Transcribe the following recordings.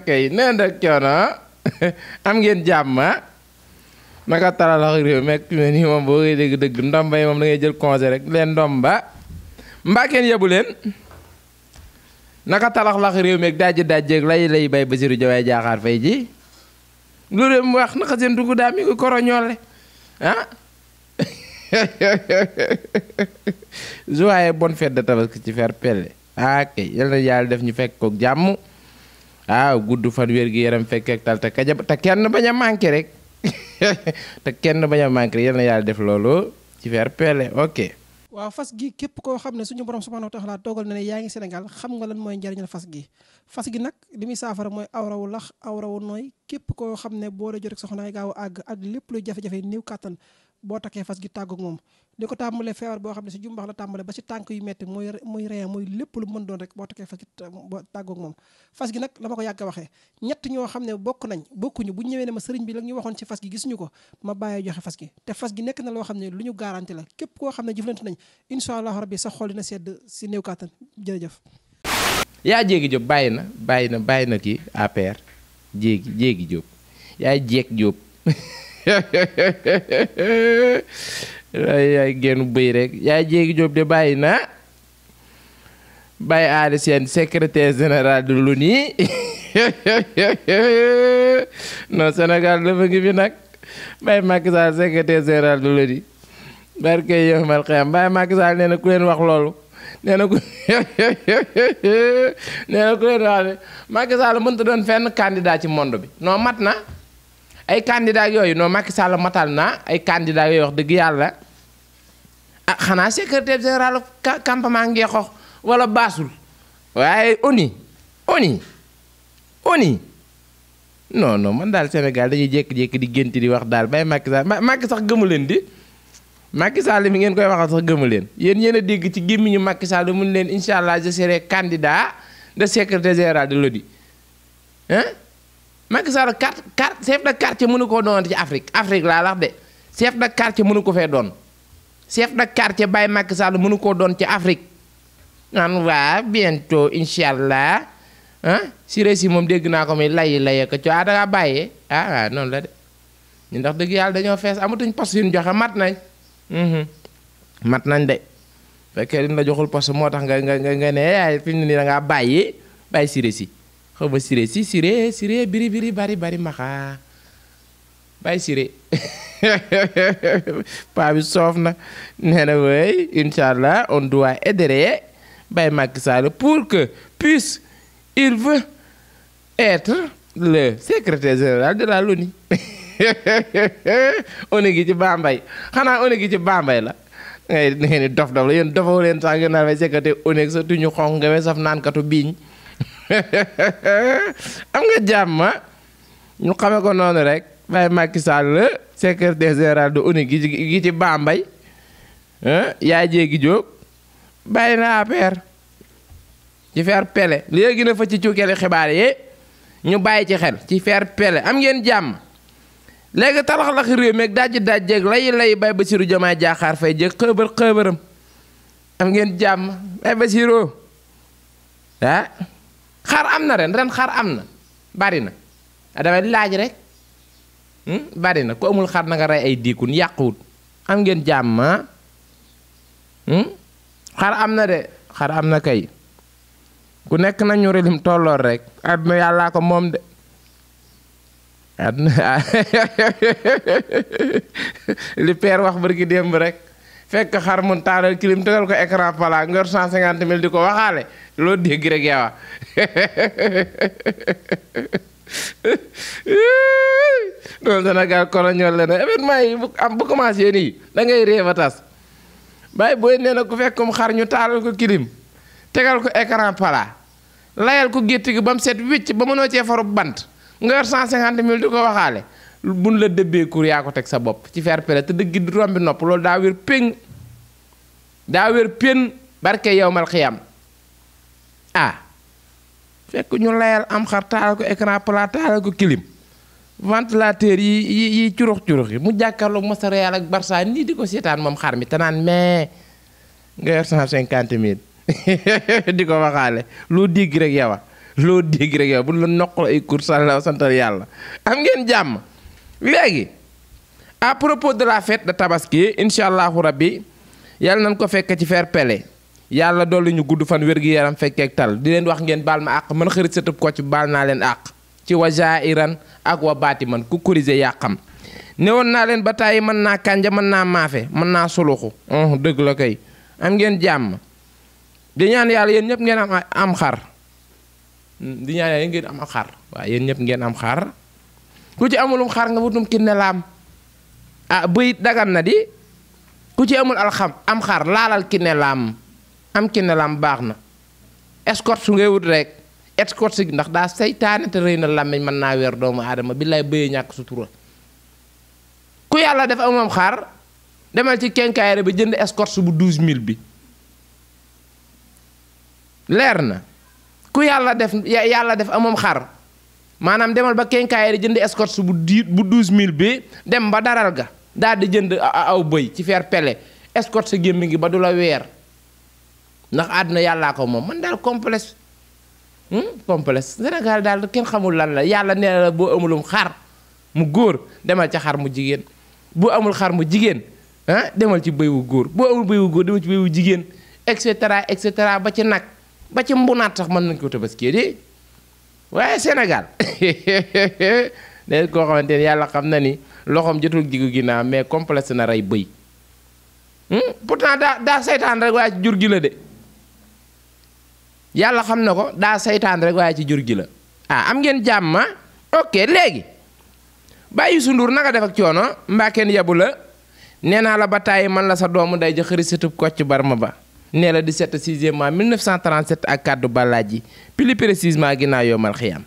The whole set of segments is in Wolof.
kay nee na coono am ngeen jàmm naka talalax réew mekk me nii moom boo koy dégg dëgg ndomba yi moom da ngay jël conseil rek leen ndomba mbaa kenn yebu leen naka talax réew meeg dajjeeg lay bay Bassirou Diomaye Diakhar Faye ji lu réew mu wax naka seen dugg daa mi ngi koroñoole ah joyeux bonne fête de Tabaski ci fer pelle kay yal na yàlla def ñu fekk kook jàmm waaw gudd fan wér gi yaram fekkeek tal te kenn bañ a manqué rek te kenn bañ a manqué rek yal na yàlla def loolu ci fer pelle ok. waaw fas gi képp koo xam ne suñu borom subhanahu wa taala toogal na ne yaa ngi Sénégal xam nga lan mooy njariñal fas gi nag li muy saafara mooy awrawu lax awrawu nooy képp koo xam ne boo la jot rek soxna gaaw a àgg ak lépp luy jafe-jafe néew kàttan boo takkee fas gi tàggoog moom di ko tàmbalee feebar boo xam ne si jumbax la tàmbale ba si tànk yu metti muy ree muy lépp lu mën doon rek boo takkee fas gi boo tàggoog moom fas gi nag la ma ko yàgg a waxee ñett ñoo xam ne bokkuñu bu ñëwee ne ma sëriñ bi la ñu waxoon ci fas gi gisuñu ko ma bàyyee joxe fas gi te fas gi nekk na loo xam ne lu ñu garanti la képp koo xam ne jëflante nañ incha allah rabbi sa xol dina sedd si néew kàttan jërëjëf. yaa jéegi Jóob bàyyi na kii APR jéegi Jóob yaay jeeg Jóob yaay génnu bëy rek yaay jéegi Jóob de bàyyi Aly Sène secrétaire général de l'ONU non Sénégal dafa ngi fi nag bàyyi Macky Sall secrétaire général de l'ONU barke yow mal xiyam bàyyi Macky Sall nee na ku leen wax loolu nee na ku leen wax ne Macky Sall mënta doon fenn candidat ci monde bi non mat na ay candidat yooyu non Macky Sall matal na ay candidat yooyu wax dëgg yàlla xanaa secrétaire général campement Ngeexox wala baasul waaye ONU non man daal Sénégal dañuy jékki-jékki di gént di wax daal bay Macky Sall Macky sax gëmu leen di Macky Sall mi ngeen koy waxal sax gëmu leen yéen a dégg ci gémmiñu Macky Sall mun leen incha allah je serai candidat de secrétaire général de l'ONU hein Macky Sall chef de quartier mënu koo doon ci Afrique laa wax de chef de quartier mënu ko fee doon chef de quartier Baye Macky Sall mënu koo doon ci Afrique naan waa bientôt incha allah Siré si moom dégg naa ko muy layi ko da ngaa bàyyee waaw noonu la de ñu ndax dëgg yàlla dañoo fees amatuñ poste yu ñu joxe mat nañ de fekkee liñ la joxul poste moo tax nga ne yaay fi mu ne nii da ngaa bàyyi Siré si xaw ma Siré biri bari maxa bàyyi Siré paa bi soof na nee na way incha allah on doit aider Baye Macky Sall pour que puisse il veut être le secrétaire général de la l'ONU ONU gi ci Bambey xanaa ONU gi ci Bambey la ngay ni dof la yéen dofoo leen sax ngeen naan may secrétaire ONU sa tuñu xonq nga saf naankatu biiñ am nga jàmm ñu xame ko noonu rek Baye Macky Sall secrétaire général de ONU gi ci Bambey yaay jéegi Jóob bàyyi na APR ci fer pele léegi na fa ci cukkeli xibaar yi ñu bàyyi ci xel ci fer pele am ngeen jàmm léegi talax réew meeg dajjeeg lay bay Bassirou Diomaye Diakhar Faye jéeg xëbëram am ngeen jàmm bay Bassirou xar am na ren xar am na bari na damay laaj rek bari na ku amul xar na nga rey ay diikun yàquwut am ngeen jàmm xar am na de xar am na kay ku nekk nañu relim tolloor rek àdduna yàllaa ko moom de àdduna li père wax barki démb rek fekk xar mun taalal kilim tegal ko écran plat ngor 150 000 di ko waxaale loo dégg rek yaa noonu Sénégal koroñol la ne événement yi bu commencé nii da ngay réew a tas bàyyi booy nee na ku fekkum xar ñu taalal ko kilim tegal ko écran plat layal ko gétt gi ba mu set wicc ba mënoo cee faru bant nga yor 150 000 di ko waxaale buñ la dëbbee kur yaa ko teg sa bopp ci fer pele te dëgg di rombi nopp loolu daa wér péng daa wér pén barke yow mal xiyam fekk ñu layal am xar taalal ko écran plat taalal ko kilim ventilateur yi curux yi mu jàkkaarloog Masar Real ak Barça nii di ko seetaan moom xar mi te naan mais nga yor 150 000 di ko waxaale loo dégg rek yow loo dégg rek yow bu la noqal ay cours sala santal yàlla am ngeen jàmm. léegi à propos de la fête de tabaski incha allahu rabbi yàlla nañ ko fekk ci fair play yàlla dolli ñu gudd fan wér-gi-yaram fekkeek tal di leen wax ngeen baal ma àq man xarit satub Kocc baal naa leen àq ci wa jairan ak wa baati man ku corriger yàqam newoon naa leen ba tàyyi mën naa kànja mën naa maafe mën naa suluxu dëgg la kay am ngeen jàmm di ñaan yàlla yéen ñëpp ngeen am xar di ñaan yàlla ngeen am xar waaw yéen ñëpp ngeen am xar ku ci amulum xar nga wutum kinne laam bëyit dagan na di ku ci amul am xar laalal kinne laam am kinne laam baax na escorte su ngay wut rek escorte si ndax daa seytaane te rëy na làmmiñ mën naa weer doomu aadama billaay bëyee ñàkk sutura ku yàlla def amam xar demal ci kenkaayre bi jënd escorte bu 12000 bi leer na ku yàlla def amam xar maanaam demal ba kenkaayre jënd escorte bu 12000 bi dem ba daral ga daal di jënd aw bëy ci feer pele escorte sa gémmi ngi ba du la weer ndax àdduna yàllaa ko moom man daal complexe Sénégal daal kenn xamul lan la yàlla nee la boo amulum xar mu góor demal ca xar mu jigéen boo amul xar mu jigéen demal ci bëy wu góor boo amul bëy wu góor demal ci bëy wu jigéen et cetera ba ci nag ba ci mbunaat sax mën nañ ko tabaskee de waaye Sénégal de koo xamante ne yàlla xam na ni loxoom jotul jigu ginnaaw mais complexe na rey bëy pourtant daa saytaan rek waaye ci jur gi la de yàlla xam na ko daa saytaan rek waaye ci jur gi la am ngeen jàmm ok léegi bàyyi Youssou Ndour naka def ak coono mbaa kenn yabu la nee naa la ba tàyyi man la sa doomu day ja xëri sëtub Kocc Barma Ba nee la 17 6e mois 1937 ak kàddu balaaji plus précisément ginnaaw yoomal xiyam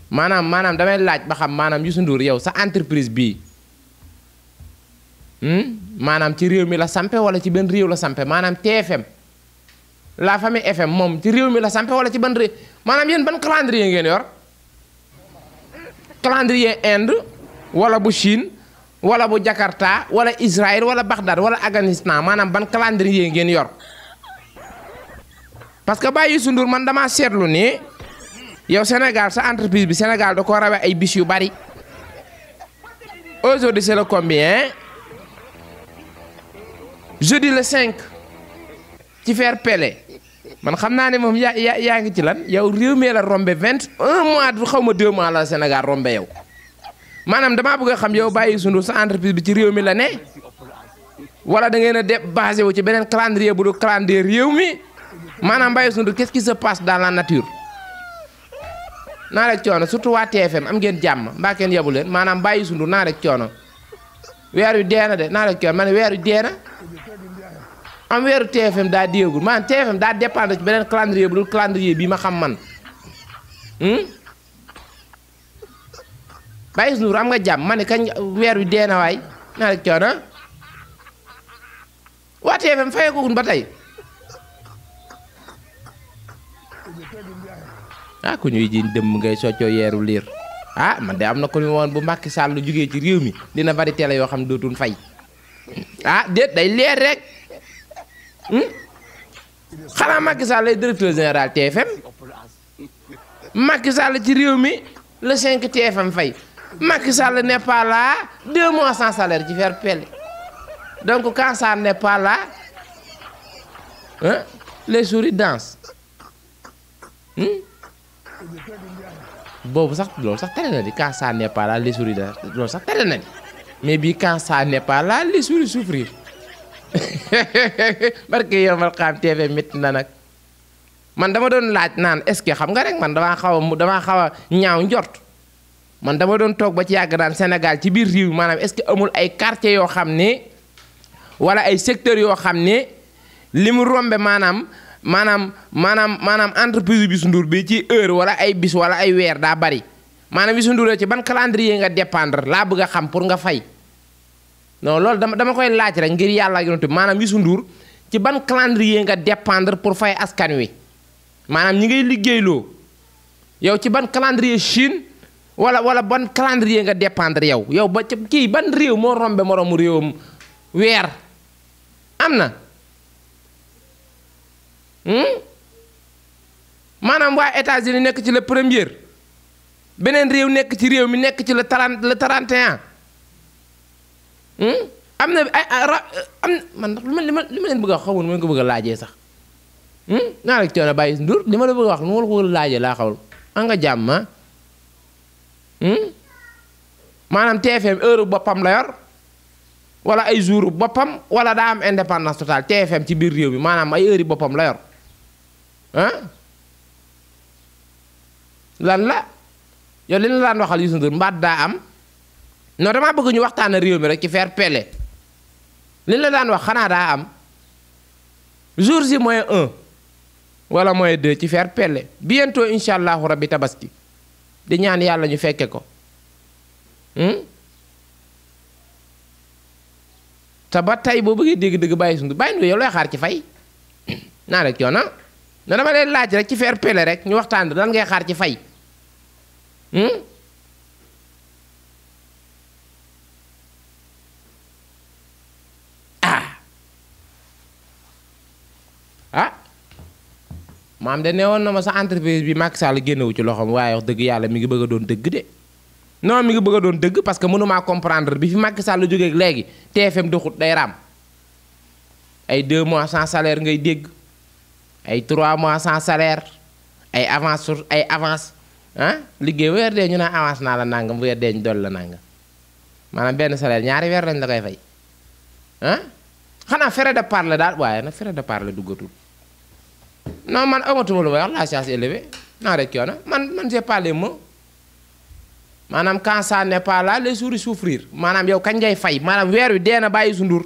maanaam damay laaj ba xam maanaam Youssou Ndour yow sa entreprise bii maanaam ci réew mi la sampe wala ci benn réew la sampe maanaam TFM la famille FM moom ci réew mi la sampe wala ci ban réew maanaam yéen ban calendrier ngeen yor calendrier Inde wala bu Chine wala bu Jakarta wala Israël wala Bagdad wala Afghanistan maanaam ban calendrier ngeen yor parce que bàyyi Youssou Ndour man damaa seetlu ni yow Sénégal sa entreprise bi Sénégal da ko rawee ay bis yu bari aujourd'hui c'est le combien jeudi le 5 ci fair play man xam naa ne moom yaa ngi ci lan yow réew mi la rombe 21 mois du xaw ma 2 mois la Sénégal rombe yow maanaam damaa bëgg a xam yow bàyyi Youssou Ndour sa entreprise bi ci réew mi la ne wala da ngeen a basé wu ci beneen calendrier bu du calendrier réew mi maanaam bàyyi Youssou Ndour qu'est-ce qui se passe dans la nature naa rek coono surtout waa TFM am ngeen jàmm mbaa kenn yabu leen maanaam bàyyi Youssou Ndour naa rek coono weer wi dee na de naa rek coono ma ne weer wi dee na am weeru TFM daa déegul maanaam TFM daa dépendre ci beneen calendrier bu dul calendrier bii ma xam man bàyyi Youssou Ndour am nga jàmm ma ne kañ weer wi dee na waay naa rek coono waa TFM fayeekugun ba tey ku ñuy jiin dëmm ngay soccoo yeeru liir man de am na ko ñu woon bu Macky Sall jógee ci réew mi dina bari télé yoo xam ne dootul fay déet day leer rek xanaa Macky Sall lay directeur général TFM Macky Sall ci réew mi le 5 TFM fay Macky Sall n'est pas là 2 mois sans salaire ci faire pelle donc quand ça n'est pas là les souris dansent boobu sax loolu sax tere na di quand ça n'est pas là les souris dansent loolu sax tere na di mais bii quand ça n'est pas là les souris souffrir barke yomal xam TFM métti na nag man dama doon laaj naan est-ce que xam nga rek man damaa xaw a ñaaw njort man dama doon toog ba ci yàgg naan Sénégal ci biir réew maanaam est-ce que amul ay quartiers yoo xam ne wala ay secteurs yoo xam ne li mu rombe maanaam entreprise bi Youssou Ndour bi ci heure wala ay bis wala ay weer daa bari maanaam Youssou Ndour ci ban calendrier nga dépendre laa bëgg a xam pour nga fay non loolu dama koy laaj rek ngir yàlla ak yonent maanaam Youssou Ndour ci ban calendrier nga dépendre pour fay askan wi maanaam ñi ngay liggéeyloo yow ci ban calendrier Chine wala ban calendrier nga dépendre yow ba ci kii ban réew moo rombe moroomu réewam weer am na maanaam waa États-Unis nekk ci le premier beneen réew nekk ci réew mi nekk ci le 31 am na ay am man li ma leen bëgg a wax xamul ma ko bëgg a laajee sax naa rek coono bàyyi Ndour li ma la bëgg a wax lu ma la ko laajee laa xawul a nga jàmm maanaam TFM heure boppam la yor wala ay jour boppam wala daa am indépendance totale TFM ci biir réew mi maanaam ay heure yi boppam la yor lan la yow li la daan waxal Youssou Ndour mbaat daa am non damaa bëgg ñu waxtaana réew mi rek ci faire pele li la daan wax xanaa daa am jour si -1 wala -2 ci faire pele bientôt incha allahu rabbi tabaski di ñaan yàlla ñu fekke ko te ba tey boo bëggee dégg-dëgg bàyyi sundu bàyyi nu yow looy xaar ci fay naa rek coona na dama leen laaj rek ci faire pele rek ñu waxtaan lan ngay xaar ci fay maam de ne woon na ma sa entreprise bi Macky Sall génnewu ci loxoom waaye wax dëgg yàlla mi ngi bëgg a doon dëgg de non mi ngi bëgg a doon dëgg parce que mënumaa comprendre bi fi Macky Sall jógee léegi TFM doxut day raam ay 2 mois sans salaire ngay dégg ay 3 mois sans salaire ay avance sur ay avance liggéey weer dee ñu naan avance naa la nangam weer dee ñu dool la nangam maanaam benn salaire ñaari weer lañ la koy fay xanaa frais de parler daal waaye nag frais de parler duggatul non man amatuma lu may wax la charge élevée naa rek yoona man j'ai pas les mots maanaam quand ça n'est pas là les souris souffrir maanaam yow kañ ngay fay maanaam weer wi dee na bàyyi su ndur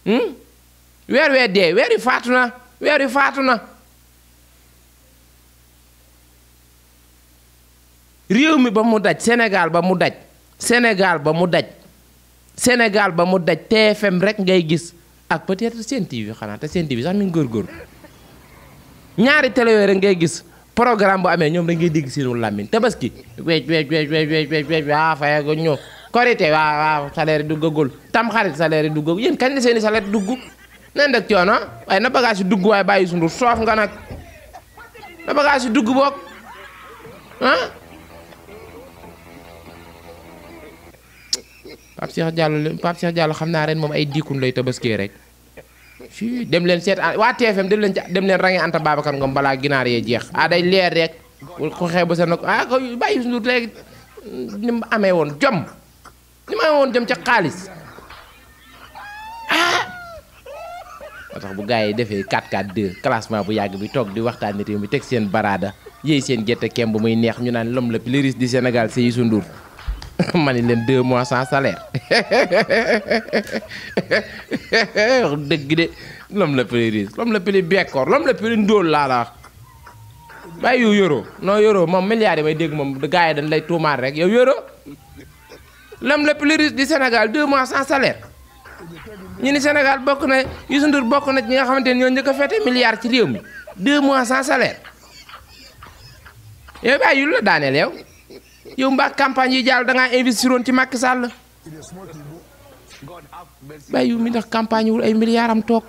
weer wee dee weer wi faatu na weer wi faatu na réew mi ba mu daj Sénégal ba mu daj Sénégal ba mu daj Sénégal ba mu daj TFM rek ngay gis ak peut-être Sen TV xanaa te Sen TV sax mi ngi góorgóorlu ñaari télé yooyu rek ngay gis programme bu amee ñoom da ngay dégg seenu làmmiñ tabaski weej waa fayago ñëw korité waaw salaire yi duggagul tam xarit salaire yi duggagul yéen kañ la seeni salaire dugg nen dak coono waaye na bagage yi dugg waaye bàyyi sundur soof nga nag na bagage yi dugg boog Pape Cheikh Diallo xam naa ren moom ay diikun lay tabaskee rek fii dem leen seet waa TFM dem leen range Anta Babacar Ngom balaa ginaar yee jeex day leer rek ko xew ba sa nag ko bàyyi sundur léegi ni mu amee woon jom ni mu amee woon jom ca xaalis moo tax bu gars yi defee 4-4-2 classement bu yàgg bi toog di waxtaan réew mi teg seen baraada yéey seen gerte kem bu muy neex ñu naan l'homme le plus riche du Sénégal c'est Youssou Ndour ma ni leen 2 mois sans salaire wax dëgg de l'homme le plus riche l'homme le plus bekkoor l'homme le plus ndóol laa la wax bàyyi yow yoroo non yoroo moom milliards yi may dégg moom gars yi dañ lay tuumaat rek yow yoroo l'homme le plus riche du Sénégal 2 mois sans salaire ñu ni Sénégal bokk na Youssou Ndour bokk na ñi nga xamante ne ñoo njëkk a fete milliards ci réew mi 2 mois sans salaire yow bàyyi yu la daaneel yow mbaa campagne yi jàll da ngaa investiroon ci Macky Sall bàyyi yu mi ndax campagne wul ay milliards am toog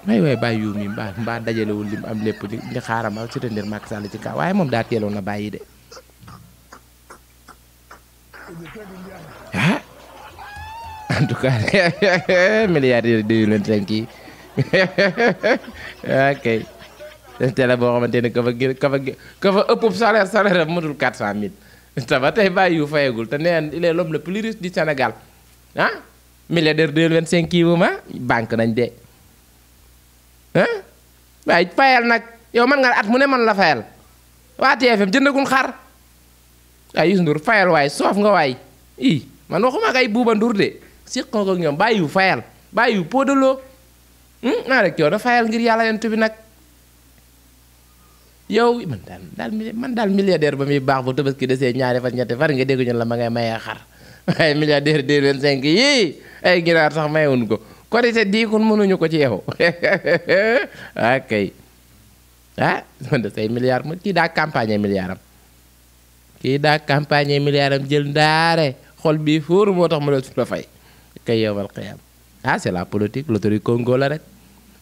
waay bàyyi yu mi mbaa dajalewul lim am lépp di xaaram ak soutenir Macky Sall ci kaw waaye moom daa teeloon na bàyyi de en tout cas milliards yi 2025 yi ok télé boo xamante ne ka fa ëpp salaire am matul 400000 te ba tey bàyyi yu fayagul te neen il est l'homme le plus riche du Sénégal milliardaire 2025 yi moom banque nañ de waaye fayal nag yow man nga at mu ne man la fayal waa TFM jëndagul xar waaye Youssou Ndour fayal waay soof nga waay man waxuma kay Buuba Ndour de siq nga ko ak ñoom bàyyi yu fayal bàyyi yu podaloo naa rek yow da fayal ngir yàlla yent bi nag yow man daal milliardaire ba muy baax bu tabaski desee ñaari fan ñetti far nga dégg ñu la ma ngay mayee xar waaye milliardaire 2025 yii ay ginaar sax mayewuñ ko korité diikun mënuñu ko ci yow ok man de say milliards ma kii daa campagne milliard am kii daa campagne milliard am jël ndaare xol bii fóoru moo tax ma doon la fay kay yowmal qiyaam c'est la politique loterie Congo la rek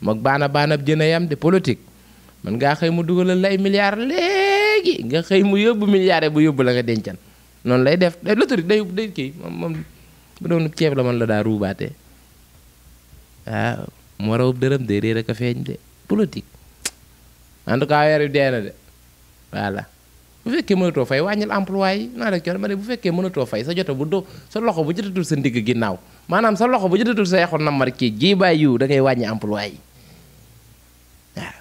mook baana jën a yam de politique man ngaa xëy mu dugalal la ay milliards léegi nga xëy mu yóbbu milliards bu yóbbu la nga dencan noonu lay def loterie day kii moom bu doon ceeb la man la daa ruubaatee waaw mu raw dërëm de réer ak a feeñ de politique en tout cas weer wi dee na de voilà bu fekkee mënatoo fay wàññil emploi yi naa rek ma ne bu fekkee mënatoo fay sa joto bu sa loxo bu jotatul sa ndigg ginnaaw maanaam sa loxo bu jotatul sa yaxu namar kii ji baay yiw da ngay wàññi emploi yi waaw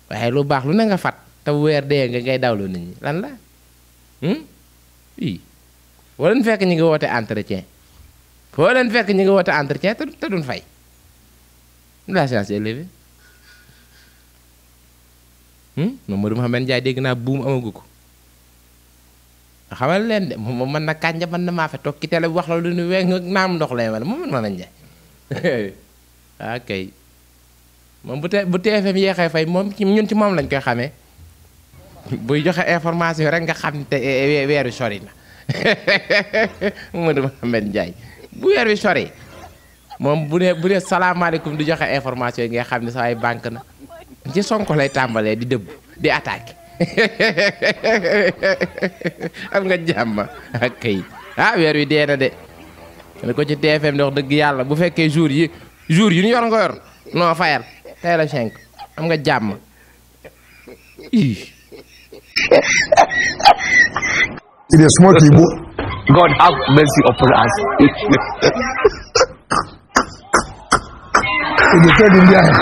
waaye lu baax lu ne nga fat te weer dee nga ngay dawloo nit ñi lan la foo leen fekk ñi ngi woote entretien te duñ fay la chance élevée Mamadou Mouhamed Ndiaye dégg naa buum amagu ko xamal leen de moom mën na kànja mën na maa fe toog ki télé bu wax la lu nu weeg naam ndox lay wala moom mën a Ndiaye kay moom bu TFM yeexee fay moom ñun ci moom lañ koy xamee buy joxe information rek nga xam te weer wi sori na Mamadou Mouhamed Ndiaye bu weer wi sori moom bu dee salaamaaleykum di joxe information yi nga xam ne sa ay banque na ci Sonko lay tàmbalee di dëbb di attaqué am nga jàmm ak kay weer wi dee na de ne ko ci TFM di wax dëgg yàlla bu fekkee jour yi ñu yor nga yor non fayal tey la 5 am nga jàmm it is small people. God have mercy upon us. It is said in there.